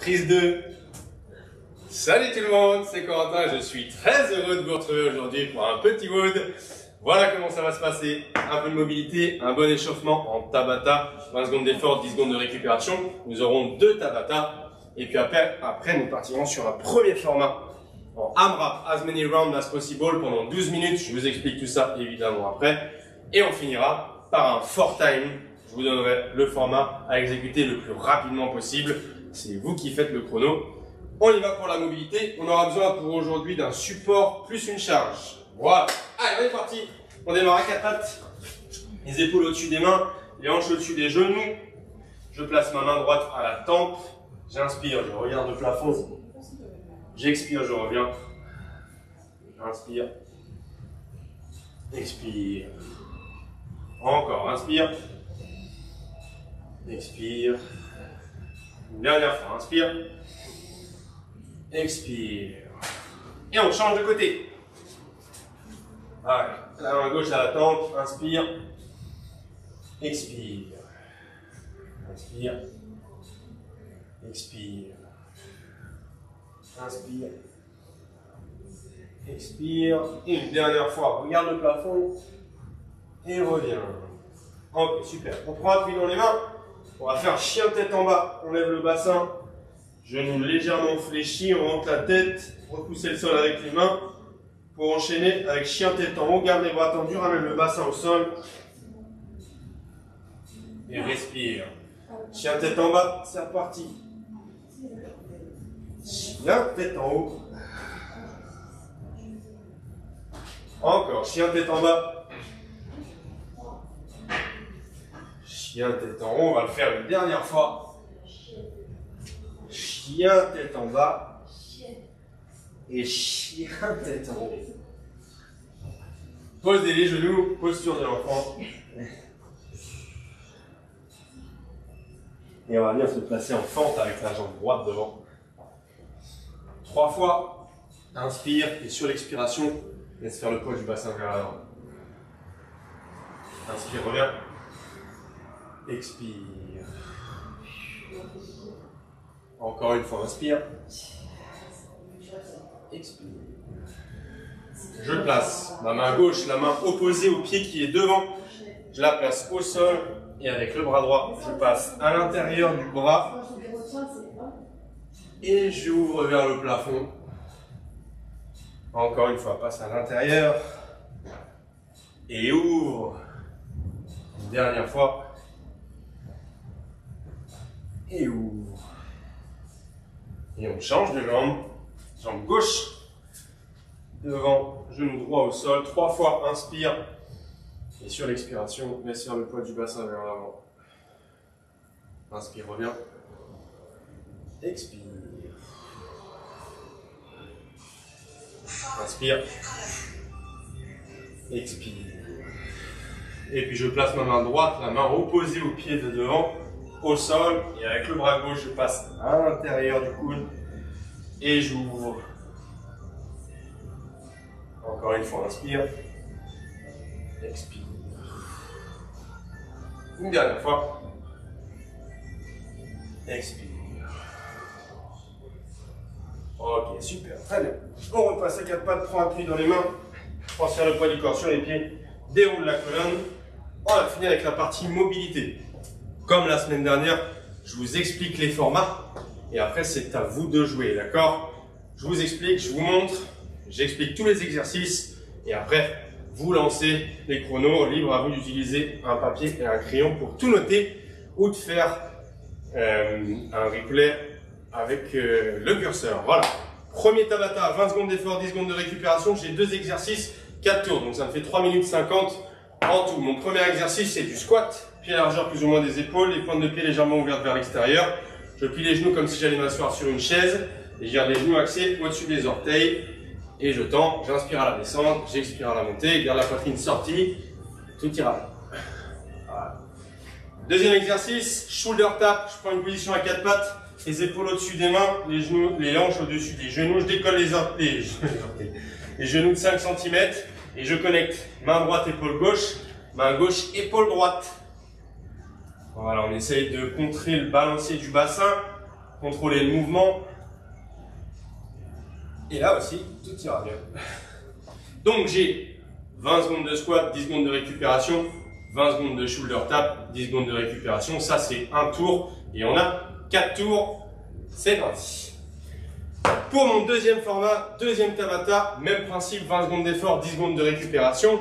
Prise 2. Salut tout le monde, c'est Corentin, je suis très heureux de vous retrouver aujourd'hui pour un petit wood. Voilà comment ça va se passer. Un peu de mobilité, un bon échauffement en Tabata, 20 secondes d'effort, 10 secondes de récupération. Nous aurons 2 Tabata. Et puis après nous partirons sur un premier format en AMRAP, as many rounds as possible, pendant 12 minutes. Je vous explique tout ça évidemment après. Et on finira par un 4 time. Je vous donnerai le format à exécuter le plus rapidement possible. C'est vous qui faites le chrono. On y va pour la mobilité. On aura besoin pour aujourd'hui d'un support plus une charge. Voilà. Allez, on est parti. On démarre à 4 pattes. Les épaules au-dessus des mains, les hanches au-dessus des genoux. Je place ma main droite à la tempe. J'inspire, je regarde le plafond. J'expire, je reviens. Inspire. Expire. Encore, inspire. Expire. Une dernière fois, inspire. Expire. Et on change de côté. Allez, la main gauche à la tempe, inspire. Expire. Inspire. Expire. Inspire. Expire. Et une dernière fois, regarde le plafond. Et reviens. Ok, super. On prend appui dans les mains. On va faire chien tête en bas. On lève le bassin. Genoux légèrement fléchis. On rentre la tête. Repousser le sol avec les mains. Pour enchaîner avec chien tête en haut. Garde les bras tendus. Ramène le bassin au sol. Et respire. Chien tête en bas. C'est reparti. Chien tête en haut. Encore. Chien tête en bas. Chien tête en haut, on va le faire une dernière fois. Chien tête en bas. Et chien tête en haut. Posez les genoux, posture de l'enfant. Et on va venir se placer en fente avec la jambe droite devant. 3 fois. Inspire et sur l'expiration, laisse faire le poids du bassin vers l'avant. Inspire, reviens. Expire. Encore une fois, inspire. Expire. Je place ma main gauche, la main opposée au pied qui est devant. Je la place au sol et avec le bras droit, je passe à l'intérieur du bras et j'ouvre vers le plafond. Encore une fois, passe à l'intérieur et ouvre. Une dernière fois. Et ouvre. Et on change de jambe. Jambe gauche. Devant, genou droit au sol. 3 fois, inspire. Et sur l'expiration, laisse faire le poids du bassin vers l'avant. Inspire, reviens. Expire. Inspire. Expire. Et puis je place ma main droite, la main opposée au pied de devant, au sol, et avec le bras gauche, je passe à l'intérieur du coude et j'ouvre. Encore une fois, inspire. Expire. Une dernière fois. Expire. Ok, super, très bien. On repasse à 4 pattes, prends appui dans les mains, transfère le poids du corps sur les pieds, déroule la colonne. On va finir avec la partie mobilité. Comme la semaine dernière, je vous explique les formats et après c'est à vous de jouer, d'accord? Je vous explique, je vous montre, j'explique tous les exercices et après vous lancez les chronos, libre à vous d'utiliser un papier et un crayon pour tout noter ou de faire un replay avec le curseur. Voilà. Premier Tabata, 20 secondes d'effort, 10 secondes de récupération. J'ai 2 exercices, 4 tours, donc ça me fait 3 minutes 50 en tout. Mon premier exercice, c'est du squat. Pied largeur plus ou moins des épaules, les pointes de pied légèrement ouvertes vers l'extérieur. Je plie les genoux comme si j'allais m'asseoir sur une chaise. Et je garde les genoux axés au-dessus des orteils. Et je tends, j'inspire à la descente, j'expire à la montée. Garde la poitrine sortie. Tout ira bien. Voilà. Deuxième exercice, shoulder tap. Je prends une position à 4 pattes. Les épaules au-dessus des mains, les genoux, les hanches au-dessus des genoux. Je décolle les genoux de 5 cm. Et je connecte main droite, épaule gauche. Main gauche, épaule droite. Voilà, on essaye de contrer le balancier du bassin contrôler le mouvement. Et là aussi, tout ira bien. Donc j'ai 20 secondes de squat, 10 secondes de récupération, 20 secondes de shoulder tap, 10 secondes de récupération. Ça, c'est un tour. Et on a 4 tours. C'est parti. Pour mon deuxième format, deuxième Tabata, même principe, 20 secondes d'effort, 10 secondes de récupération.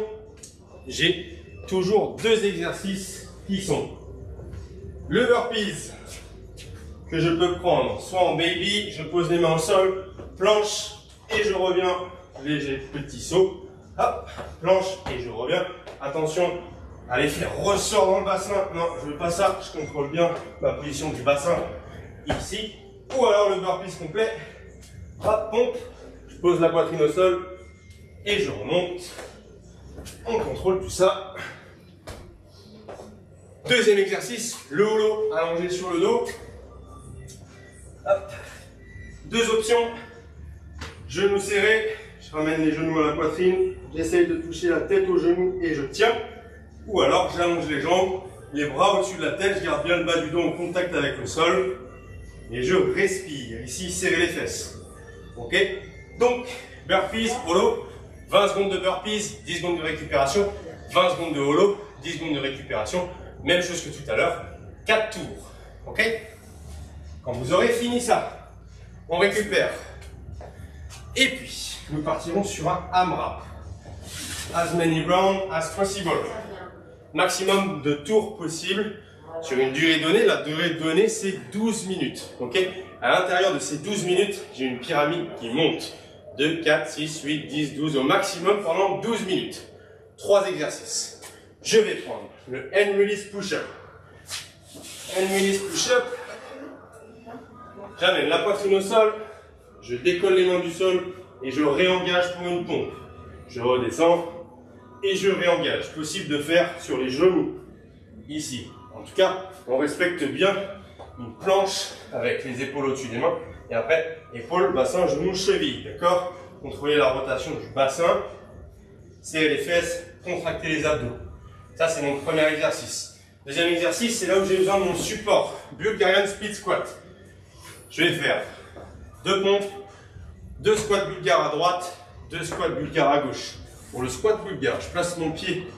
J'ai toujours deux exercices qui sont le burpees, que je peux prendre soit en baby, je pose les mains au sol, planche et je reviens, léger petit saut, hop, planche et je reviens. Attention à l'effet ressort dans le bassin, non je veux pas ça, je contrôle bien ma position du bassin ici, ou alors le burpees complet, hop, pompe, je pose la poitrine au sol et je remonte, on contrôle tout ça. Deuxième exercice, le holo allongé sur le dos. Hop. Deux options, genoux serrés, je ramène les genoux à la poitrine, j'essaye de toucher la tête aux genoux et je tiens. Ou alors j'allonge les jambes, les bras au-dessus de la tête, je garde bien le bas du dos en contact avec le sol. Et je respire, ici serrer les fesses. Ok? Donc, burpees, holo, 20 secondes de burpees, 10 secondes de récupération, 20 secondes de holo, 10 secondes de récupération. Même chose que tout à l'heure, 4 tours. Ok? Quand vous aurez fini ça, on récupère. Et puis, nous partirons sur un AMRAP. As many rounds as possible. Maximum de tours possible sur une durée donnée. La durée donnée, c'est 12 minutes. Ok? À l'intérieur de ces 12 minutes, j'ai une pyramide qui monte. 2, 4, 6, 8, 10, 12 au maximum pendant 12 minutes. 3 exercices. Je vais prendre le hand release push-up. Hand release push-up. J'amène la poitrine au sol, je décolle les mains du sol et je réengage pour une pompe. Je redescends et je réengage. Possible de faire sur les genoux, ici. En tout cas, on respecte bien une planche avec les épaules au-dessus des mains. Et après, épaules, bassin, genoux, cheville. D'accord? Contrôler la rotation du bassin, serrer les fesses, contracter les abdos. Ça, c'est mon premier exercice. Deuxième exercice, c'est là où j'ai besoin de mon support. Bulgarian Split Squat. Je vais faire 2 pompes, 2 squats bulgares à droite, 2 squats bulgares à gauche. Pour le squat bulgare, je place mon pied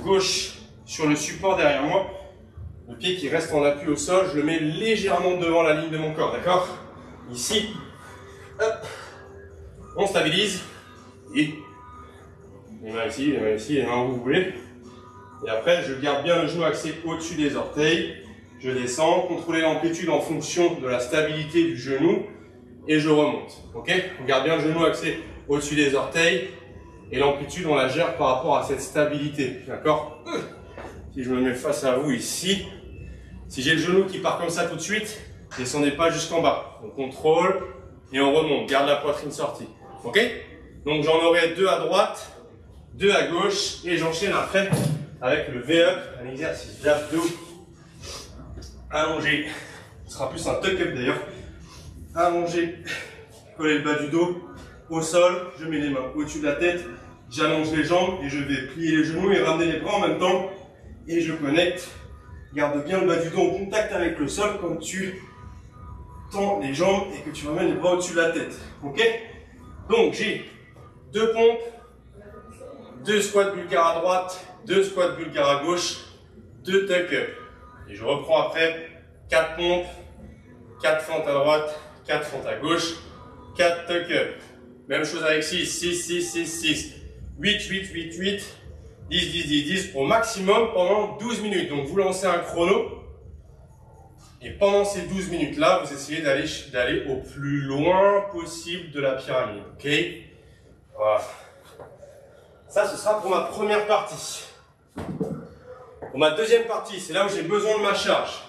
gauche sur le support derrière moi. Le pied qui reste en appui au sol, je le mets légèrement devant la ligne de mon corps, d'accord? Ici, hop, on stabilise et les mains ici, les mains où vous voulez. Et après, je garde bien le genou axé au-dessus des orteils. Je descends, contrôler l'amplitude en fonction de la stabilité du genou et je remonte. Ok? On garde bien le genou axé au-dessus des orteils et l'amplitude, on la gère par rapport à cette stabilité. D'accord? Si je me mets face à vous ici, si j'ai le genou qui part comme ça tout de suite, descendez pas jusqu'en bas. On contrôle et on remonte. Garde la poitrine sortie. Ok? Donc j'en aurai 2 à droite, 2 à gauche et j'enchaîne après avec le V-up, un exercice d'abdos allongé. Ce sera plus un tuck-up d'ailleurs. Allongé, coller le bas du dos au sol, je mets les mains au-dessus de la tête, j'allonge les jambes et je vais plier les genoux et ramener les bras en même temps. Et je connecte. Garde bien le bas du dos en contact avec le sol quand tu tends les jambes et que tu ramènes les bras au-dessus de la tête. Ok? Donc j'ai 2 pompes, 2 squats bulgares à droite, 2 squats bulgares à gauche, 2 tuck-up. Et je reprends après 4 pompes, 4 fentes à droite, 4 fentes à gauche, 4 tuck-up. Même chose avec 6, 6, 6, 6, 6, 8, 8, 8, 8, 10, 10, 10, 10 au maximum pendant 12 minutes. Donc vous lancez un chrono et pendant ces 12 minutes-là, vous essayez d'aller au plus loin possible de la pyramide. Ok? Voilà. Ça, ce sera pour ma première partie. Pour ma deuxième partie, c'est là où j'ai besoin de ma charge.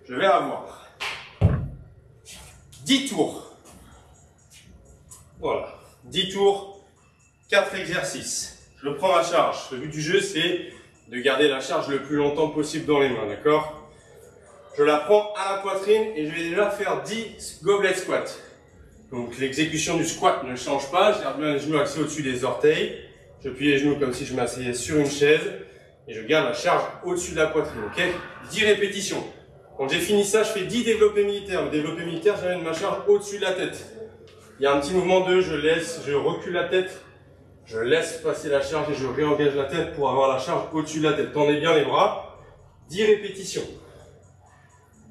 Je vais avoir 10 tours. Voilà. 10 tours, 4 exercices. Je prends ma charge. Le but du jeu, c'est de garder la charge le plus longtemps possible dans les mains, d'accord? Je la prends à la poitrine et je vais déjà faire 10 goblet squats. Donc l'exécution du squat ne change pas. Je garde bien les genoux axés au-dessus des orteils. Je plie les genoux comme si je m'asseyais sur une chaise. Et je garde la charge au-dessus de la poitrine, ok? 10 répétitions. Quand j'ai fini ça, je fais 10 développés militaires. Le développé militaire, j'amène ma charge au-dessus de la tête. Il y a un petit mouvement de je recule la tête, je laisse passer la charge et je réengage la tête pour avoir la charge au-dessus de la tête. Tendez bien les bras. 10 répétitions.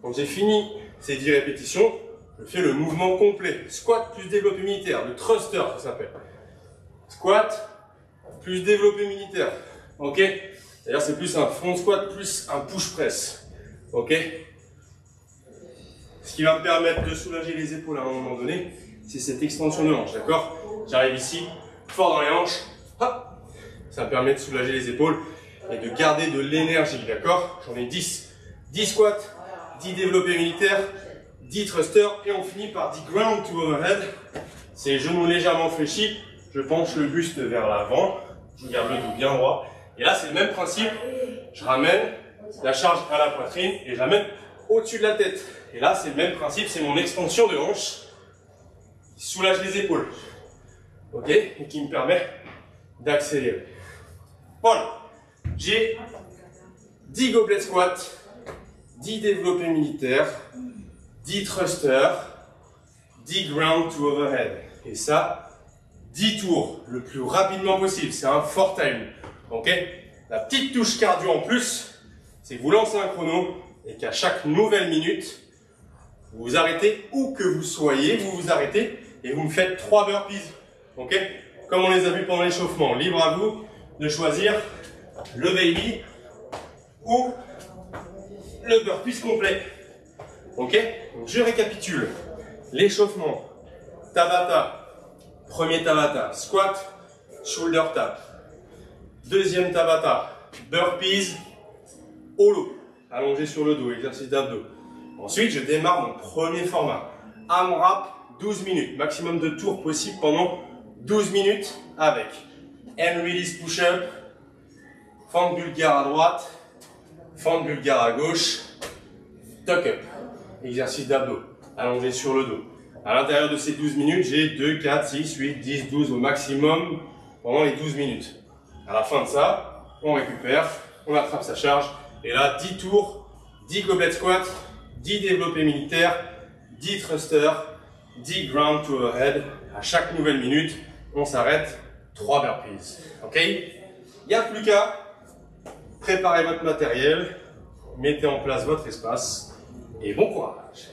Quand j'ai fini ces 10 répétitions, je fais le mouvement complet. Squat plus développé militaire, le thruster ça s'appelle. Squat plus développé militaire. Ok? D'ailleurs c'est plus un front squat plus un push press. Ok? Ce qui va me permettre de soulager les épaules à un moment donné, c'est cette extension de hanche, d'accord? J'arrive ici, fort dans les hanches, hop, ça me permet de soulager les épaules et de garder de l'énergie, d'accord? J'en ai 10. 10 squats, 10 développés militaires, 10 thrusters et on finit par 10 ground to overhead. C'est genoux légèrement fléchis, je penche le buste vers l'avant, je garde le dos bien droit. Et là, c'est le même principe, je ramène la charge à la poitrine et je l'amène au-dessus de la tête. Et là, c'est le même principe, c'est mon extension de hanche qui soulage les épaules. Ok? Et qui me permet d'accélérer. Voilà. J'ai 10 goblet squats, 10 développés militaires, 10 thrusters, 10 ground to overhead. Et ça, 10 tours, le plus rapidement possible. C'est un fort time. Ok? La petite touche cardio en plus, c'est que vous lancez un chrono et qu'à chaque nouvelle minute, vous vous arrêtez où que vous soyez, vous vous arrêtez et vous me faites 3 burpees. Ok? Comme on les a vus pendant l'échauffement. Libre à vous de choisir le baby ou le burpees complet. Ok? Donc je récapitule. L'échauffement, Tabata, premier Tabata, squat, shoulder tap. Deuxième Tabata, burpees, holo, allongé sur le dos, exercice d'abdos. Ensuite, je démarre mon premier format. AMRAP, 12 minutes, maximum de tours possible pendant 12 minutes avec hand release push-up, fente bulgare à droite, fente bulgare à gauche, tuck-up, exercice d'abdos, allongé sur le dos. À l'intérieur de ces 12 minutes, j'ai 2, 4, 6, 8, 10, 12 au maximum pendant les 12 minutes. À la fin de ça, on récupère, on attrape sa charge, et là, 10 tours, 10 goblet squats, 10 développés militaires, 10 thrusters, 10 ground to overhead. À chaque nouvelle minute, on s'arrête, 3 burpees. Ok? Il n'y a plus qu'à préparer votre matériel, mettez en place votre espace et bon courage.